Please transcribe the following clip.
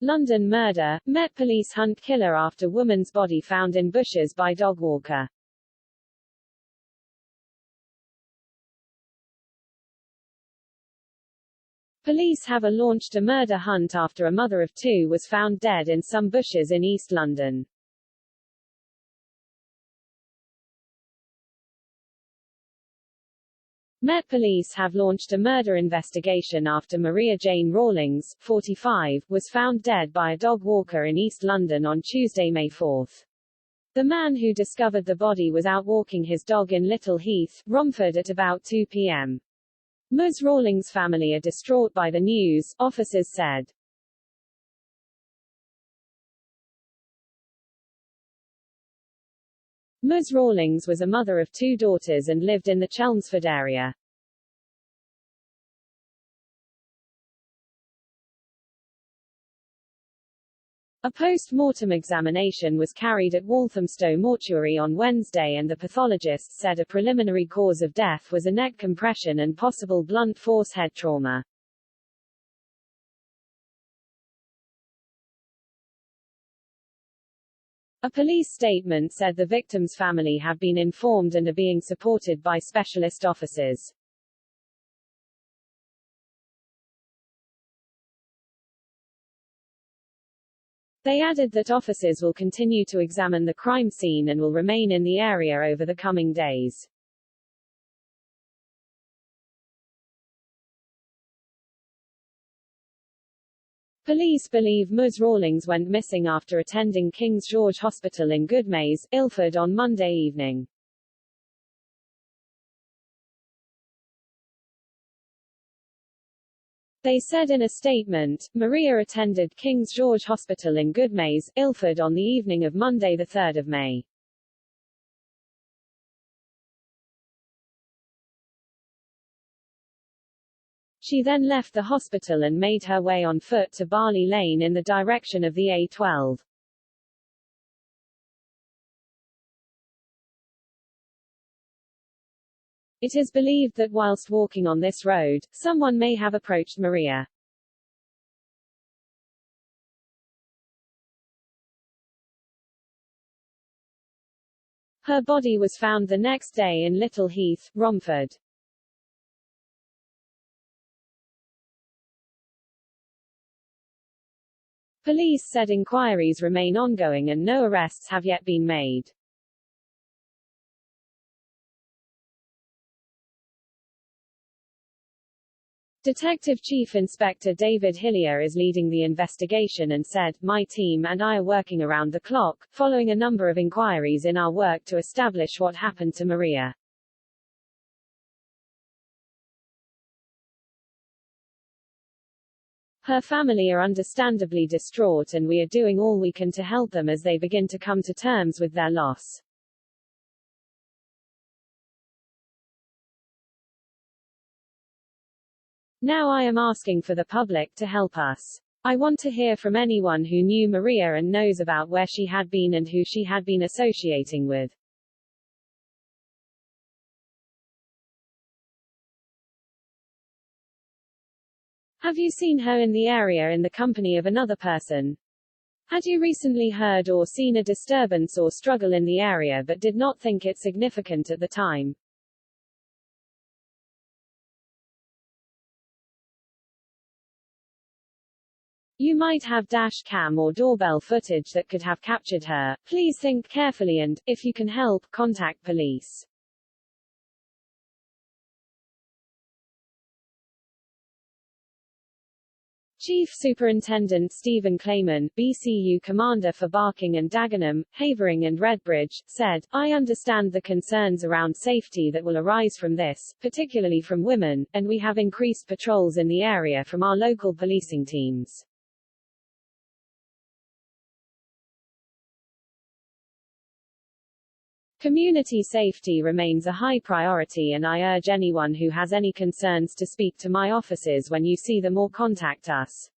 London murder. Met police hunt killer after woman's body found in bushes by dog walker. Police have launched a murder hunt after a mother of two was found dead in some bushes in East London. Met Police have launched a murder investigation after Maria Jane Rawlings, 45, was found dead by a dog walker in East London on Tuesday, May 4. The man who discovered the body was out walking his dog in Little Heath, Romford at about 2 p.m. Ms. Rawlings' family are distraught by the news, officers said. Ms. Rawlings was a mother of two daughters and lived in the Chelmsford area. A post-mortem examination was carried at Walthamstow Mortuary on Wednesday and the pathologists said a preliminary cause of death was a neck compression and possible blunt force head trauma. A police statement said the victim's family have been informed and are being supported by specialist officers. They added that officers will continue to examine the crime scene and will remain in the area over the coming days. Police believe Ms. Rawlings went missing after attending King's George Hospital in Goodmayes, Ilford on Monday evening. They said in a statement, Maria attended King's George Hospital in Goodmayes, Ilford on the evening of Monday 3 May. She then left the hospital and made her way on foot to Barley Lane in the direction of the A12. It is believed that whilst walking on this road, someone may have approached Maria. Her body was found the next day in Little Heath, Romford. Police said inquiries remain ongoing and no arrests have yet been made. Detective Chief Inspector David Hillier is leading the investigation and said, "My team and I are working around the clock, following a number of inquiries in our work to establish what happened to Maria." Her family are understandably distraught and we are doing all we can to help them as they begin to come to terms with their loss. Now I am asking for the public to help us. I want to hear from anyone who knew Maria and knows about where she had been and who she had been associating with. Have you seen her in the area in the company of another person? Had you recently heard or seen a disturbance or struggle in the area but did not think it significant at the time? You might have dash cam or doorbell footage that could have captured her. Please think carefully and, if you can help, contact police. Chief Superintendent Stephen Clayman, BCU Commander for Barking and Dagenham, Havering and Redbridge, said, "I understand the concerns around safety that will arise from this, particularly from women, and we have increased patrols in the area from our local policing teams." Community safety remains a high priority and I urge anyone who has any concerns to speak to my offices when you see them or contact us.